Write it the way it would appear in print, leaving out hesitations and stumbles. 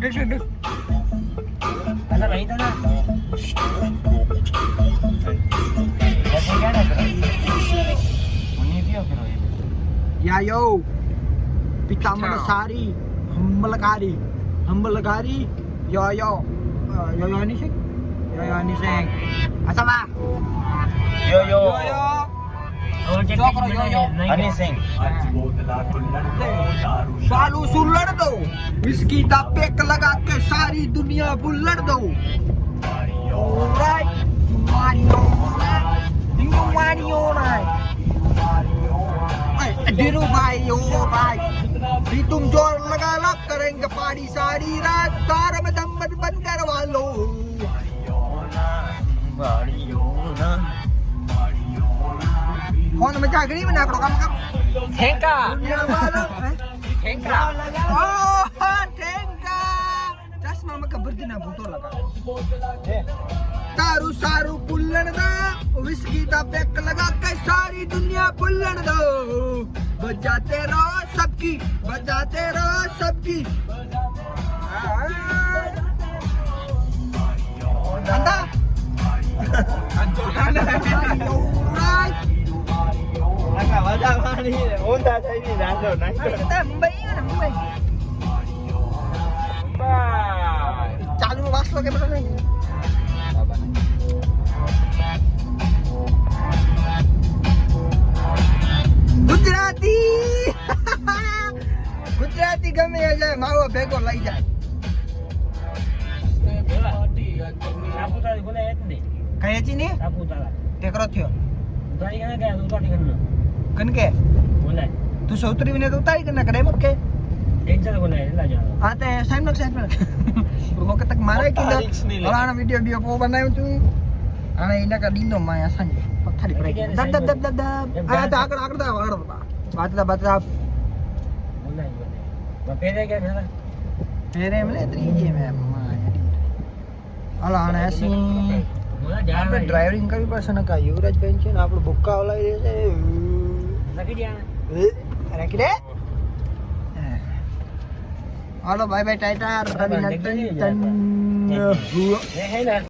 ऐसा नहीं था ना ऐसे क्या ना करो मुन्नी भी हो करो या यो पितामह सारी हम्बलकारी yo ini sih asal lah yo और चक्कर यो हनी सिंह सालू सुलड़ दो विस्की का पैक लगा के सारी दुनिया बुल्लड़ दो Alright Mario Dingo Mario Diru Mario भी तुम जोर लगा लो करेंगे पार्टी सारी रात कार में दम बंद करवा लो फोन में जागरी में नाकड़ो काम ठेका ठेका चश्मा में कबर देना भूतो लगा तारू सारू पुल्लन दो विस्की का पैक लगा के सारी दुनिया पुल्लन दो बजाते रहो सबकी anda चालू में वास लगे नहीं गुजराती गमे जाए मारो भेगो लई जाए सापुतारा बोले एक नहीं कहे ची नहीं सापुतारा टेकरो थियो उतारी कना गया उतारी करना कन के बोले तू सौतरी विने तो उतारी करना करे मक्के टेंशन बोले ला जा आते साइम साइम वो तक मारे कि और आना वीडियो वो बनायो तू आना इना का दीनो माया संगे पत्थरी पड़े दब आ तो आगड़ बात बोले पेरे क्या मेरा फेरे में त्रीजे में અલા આને એસી આપણે ડ્રાઇવિંગ કરવી પડશે ને કા યુવરાજ બેન છે ને આપણું ભૂક્કા ઓલાઈ રહે છે લખી દે રાખી દે હાલો બાય બાય ટાટા રવિ નંદન